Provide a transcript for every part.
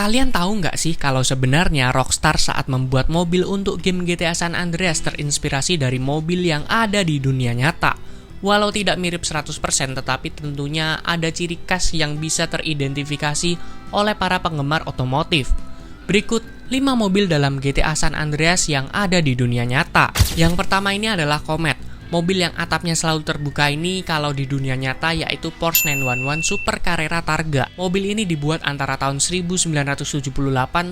Kalian tahu nggak sih kalau sebenarnya Rockstar saat membuat mobil untuk game GTA San Andreas terinspirasi dari mobil yang ada di dunia nyata? Walau tidak mirip 100%, tetapi tentunya ada ciri khas yang bisa teridentifikasi oleh para penggemar otomotif. Berikut 5 mobil dalam GTA San Andreas yang ada di dunia nyata. Yang pertama ini adalah Comet. Mobil yang atapnya selalu terbuka ini kalau di dunia nyata yaitu Porsche 911 Super Carrera Targa. Mobil ini dibuat antara tahun 1978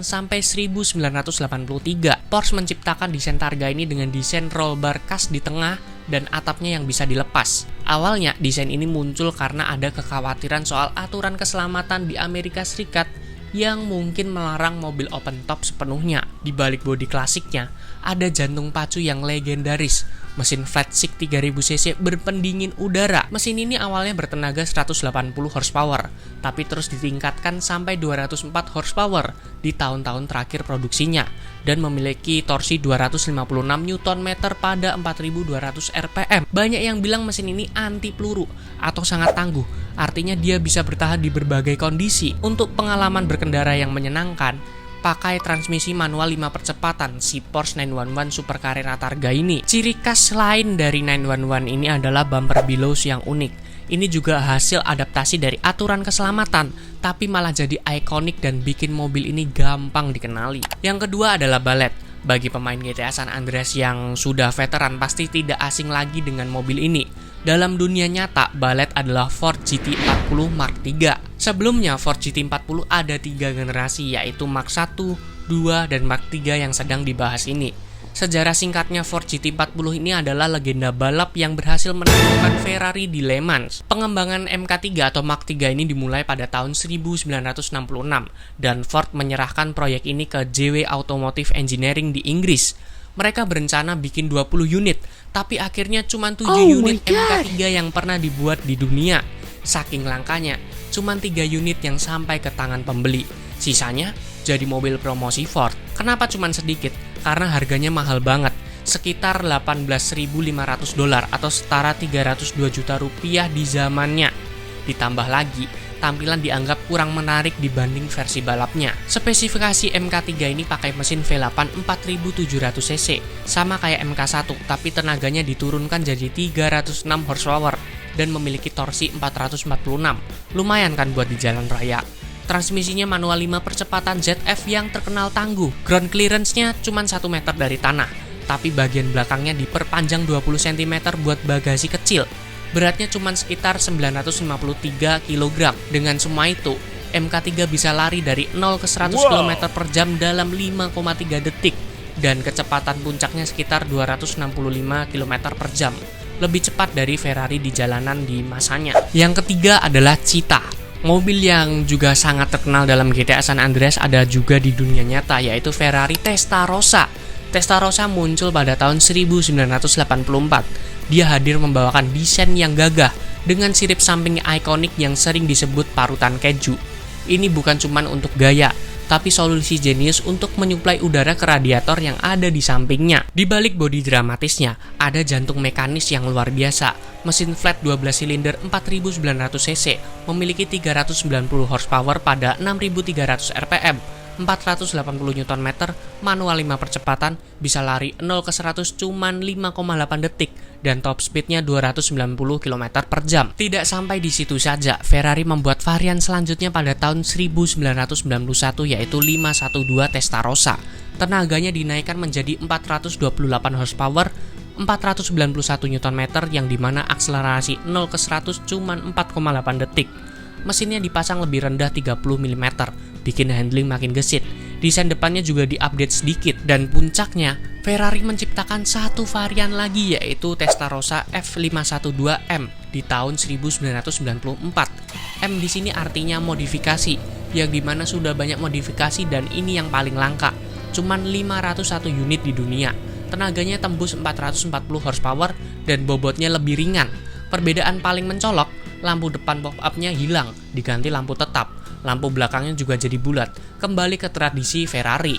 sampai 1983. Porsche menciptakan desain Targa ini dengan desain roll bar khas di tengah dan atapnya yang bisa dilepas. Awalnya desain ini muncul karena ada kekhawatiran soal aturan keselamatan di Amerika Serikat yang mungkin melarang mobil open top sepenuhnya. Di balik bodi klasiknya, ada jantung pacu yang legendaris, mesin flat six 3000cc berpendingin udara. Mesin ini awalnya bertenaga 180 horsepower, tapi terus ditingkatkan sampai 204 horsepower di tahun-tahun terakhir produksinya, dan memiliki torsi 256 Nm pada 4200 rpm. Banyak yang bilang mesin ini anti peluru atau sangat tangguh, artinya dia bisa bertahan di berbagai kondisi. Untuk pengalaman berkendara yang menyenangkan, pakai transmisi manual 5 percepatan si Porsche 911 Super Carrera Targa ini. Ciri khas lain dari 911 ini adalah bumper billows yang unik. Ini juga hasil adaptasi dari aturan keselamatan, tapi malah jadi ikonik dan bikin mobil ini gampang dikenali. Yang kedua adalah Ballet. Bagi pemain GTA San Andreas yang sudah veteran pasti tidak asing lagi dengan mobil ini. Dalam dunia nyata, Ballet adalah Ford GT40 Mark III. Sebelumnya, Ford GT40 ada 3 generasi, yaitu Mark I, 2, dan Mark III yang sedang dibahas ini. Sejarah singkatnya Ford GT40 ini adalah legenda balap yang berhasil menaklukkan Ferrari di Le Mans. Pengembangan MK3 atau Mark III ini dimulai pada tahun 1966 dan Ford menyerahkan proyek ini ke JW Automotive Engineering di Inggris. Mereka berencana bikin 20 unit, tapi akhirnya cuma 7 unit MK3 yang pernah dibuat di dunia. Saking langkanya, cuma 3 unit yang sampai ke tangan pembeli. Sisanya jadi mobil promosi Ford. Kenapa cuma sedikit? Karena harganya mahal banget, sekitar $18.500 atau setara 302 juta rupiah di zamannya. Ditambah lagi, tampilan dianggap kurang menarik dibanding versi balapnya. Spesifikasi MK3 ini pakai mesin V8 4700cc, sama kayak MK1, tapi tenaganya diturunkan jadi 306 horsepower dan memiliki torsi 446. Lumayan kan buat di jalan raya. Transmisinya manual 5 percepatan ZF yang terkenal tangguh. Ground clearance-nya cuma 1 meter dari tanah, tapi bagian belakangnya diperpanjang 20 cm buat bagasi kecil. Beratnya cuma sekitar 953 kg. Dengan semua itu, MK3 bisa lari dari 0 ke 100 km per jam dalam 5,3 detik dan kecepatan puncaknya sekitar 265 km per jam. Lebih cepat dari Ferrari di jalanan di masanya. Yang ketiga adalah Cheetah. Mobil yang juga sangat terkenal dalam GTA San Andreas ada juga di dunia nyata, yaitu Ferrari Testarossa. Testarossa muncul pada tahun 1984. Dia hadir membawakan desain yang gagah dengan sirip samping ikonik yang sering disebut parutan keju. Ini bukan cuma untuk gaya, tapi solusi jenius untuk menyuplai udara ke radiator yang ada di sampingnya. Di balik bodi dramatisnya, ada jantung mekanis yang luar biasa. Mesin flat 12 silinder 4900cc memiliki 390 horsepower pada 6300 rpm, 480 Nm, manual 5 percepatan, bisa lari 0 ke 100 cuman 5,8 detik, dan top speednya 290 km per jam. Tidak sampai di situ saja, Ferrari membuat varian selanjutnya pada tahun 1991 yaitu 512 Testarossa. Tenaganya dinaikkan menjadi 428 horsepower, 491 Nm yang dimana akselerasi 0 ke 100 cuman 4,8 detik. Mesinnya dipasang lebih rendah 30 mm, bikin handling makin gesit. Desain depannya juga diupdate sedikit, dan puncaknya Ferrari menciptakan satu varian lagi yaitu Testarossa F512M di tahun 1994. M di sini artinya modifikasi, yang dimana sudah banyak modifikasi dan ini yang paling langka. Cuman 501 unit di dunia. Tenaganya tembus 440 horsepower dan bobotnya lebih ringan. Perbedaan paling mencolok, lampu depan pop-up-nya hilang, diganti lampu tetap. Lampu belakangnya juga jadi bulat, kembali ke tradisi Ferrari.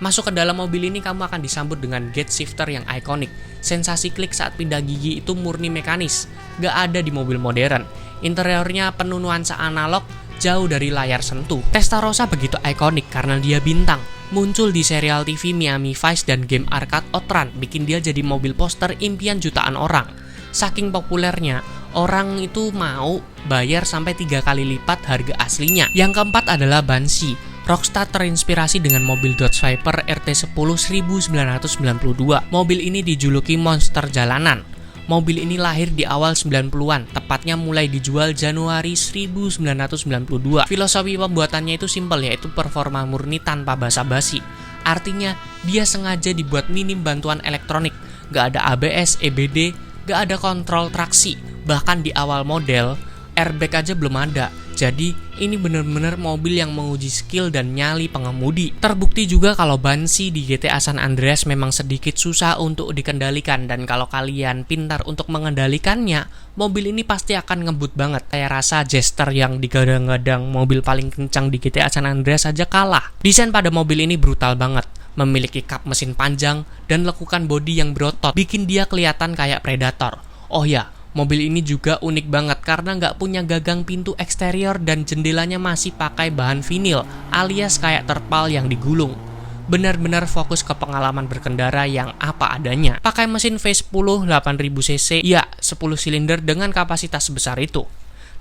Masuk ke dalam mobil ini kamu akan disambut dengan gate shifter yang ikonik. Sensasi klik saat pindah gigi itu murni mekanis, gak ada di mobil modern. Interiornya penuh nuansa analog jauh dari layar sentuh. Testarossa begitu ikonik karena dia bintang. Muncul di serial TV Miami Vice dan game arcade Outrun, bikin dia jadi mobil poster impian jutaan orang. Saking populernya, orang itu mau bayar sampai 3 kali lipat harga aslinya. Yang keempat adalah Banshee. Rockstar terinspirasi dengan mobil Dodge Viper RT10 1992. Mobil ini dijuluki monster jalanan. Mobil ini lahir di awal 90-an, tepatnya mulai dijual Januari 1992. Filosofi pembuatannya itu simpel, yaitu performa murni tanpa basa-basi. Artinya, dia sengaja dibuat minim bantuan elektronik. Gak ada ABS, EBD, gak ada kontrol traksi. Bahkan di awal model, airbag aja belum ada. Jadi, ini benar-benar mobil yang menguji skill dan nyali pengemudi. Terbukti juga kalau Banshee di GTA San Andreas memang sedikit susah untuk dikendalikan. Dan kalau kalian pintar untuk mengendalikannya, mobil ini pasti akan ngebut banget. Saya rasa Jester yang digadang-gadang mobil paling kencang di GTA San Andreas aja kalah. Desain pada mobil ini brutal banget. Memiliki kap mesin panjang dan lekukan bodi yang berotot, bikin dia kelihatan kayak predator. Oh ya, mobil ini juga unik banget karena nggak punya gagang pintu eksterior dan jendelanya masih pakai bahan vinil alias kayak terpal yang digulung. Benar-benar fokus ke pengalaman berkendara yang apa adanya. Pakai mesin V10 8000cc, ya 10 silinder dengan kapasitas sebesar itu.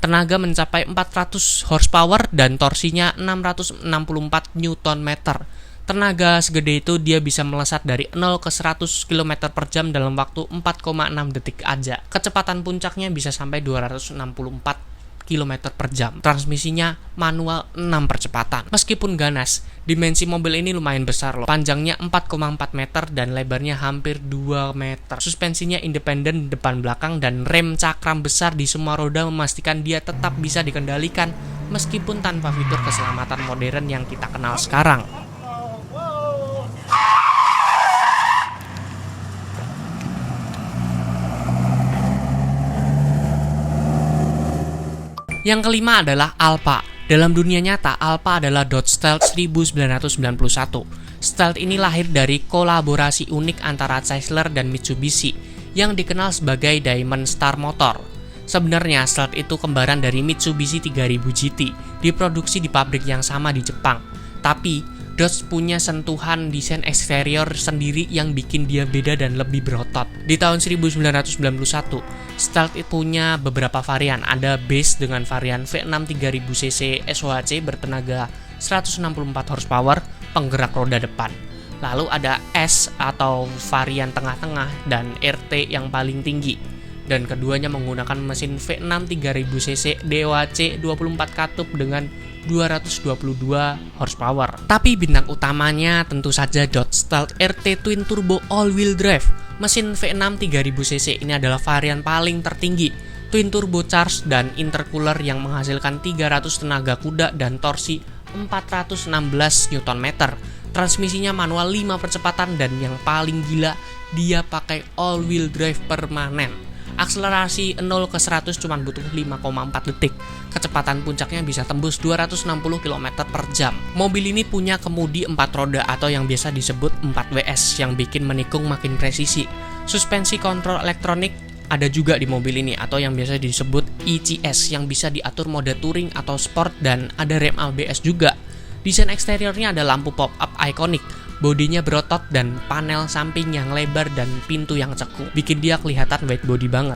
Tenaga mencapai 400 horsepower dan torsinya 664 Nm. Tenaga segede itu dia bisa melesat dari 0 ke 100 km per jam dalam waktu 4,6 detik aja. Kecepatan puncaknya bisa sampai 264 km per jam. Transmisinya manual 6 percepatan. Meskipun ganas, dimensi mobil ini lumayan besar loh. Panjangnya 4,4 meter dan lebarnya hampir 2 meter. Suspensinya independen depan belakang dan rem cakram besar di semua roda memastikan dia tetap bisa dikendalikan meskipun tanpa fitur keselamatan modern yang kita kenal sekarang. Yang kelima adalah Alfa. Dalam dunia nyata, Alfa adalah Dodge Stealth 1991. Stealth ini lahir dari kolaborasi unik antara Chrysler dan Mitsubishi yang dikenal sebagai Diamond Star Motor. Sebenarnya Stealth itu kembaran dari Mitsubishi 3000 GT, diproduksi di pabrik yang sama di Jepang. Tapi Dodge punya sentuhan desain eksterior sendiri yang bikin dia beda dan lebih berotot. Di tahun 1991, Stealth punya beberapa varian. Ada base dengan varian V6 3000cc SOHC bertenaga 164 horsepower, penggerak roda depan. Lalu ada S atau varian tengah-tengah dan RT yang paling tinggi. Dan keduanya menggunakan mesin V6 3000cc DOHC 24 katup dengan 222 horsepower. Tapi bintang utamanya tentu saja Dodge Stealth RT Twin Turbo All-Wheel Drive. Mesin V6 3000cc ini adalah varian paling tertinggi, twin turbo charge dan intercooler yang menghasilkan 300 tenaga kuda dan torsi 416 Nm. Transmisinya manual 5 percepatan dan yang paling gila, dia pakai all-wheel drive permanen. Akselerasi 0 ke 100 cuma butuh 5,4 detik. Kecepatan puncaknya bisa tembus 260 km per jam. Mobil ini punya kemudi 4 roda atau yang biasa disebut 4WS yang bikin menikung makin presisi. Suspensi kontrol elektronik ada juga di mobil ini atau yang biasa disebut ECS yang bisa diatur mode touring atau sport dan ada rem ABS juga. Desain eksteriornya ada lampu pop-up ikonik, bodinya berotot dan panel samping yang lebar dan pintu yang ceku, bikin dia kelihatan wide body banget.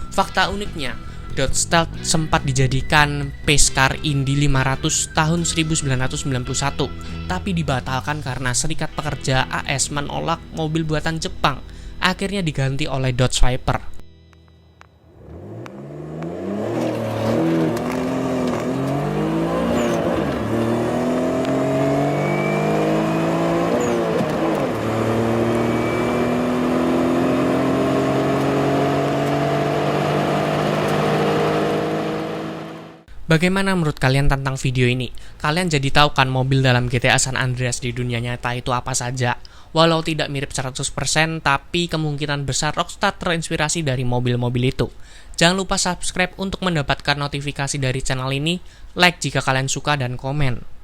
Fakta uniknya, Dodge Stealth sempat dijadikan pace car Indy 500 tahun 1991, tapi dibatalkan karena Serikat Pekerja AS menolak mobil buatan Jepang, akhirnya diganti oleh Dodge Viper. Bagaimana menurut kalian tentang video ini? Kalian jadi tahu kan mobil dalam GTA San Andreas di dunia nyata itu apa saja? Walau tidak mirip 100%, tapi kemungkinan besar Rockstar terinspirasi dari mobil-mobil itu. Jangan lupa subscribe untuk mendapatkan notifikasi dari channel ini, like jika kalian suka dan komen.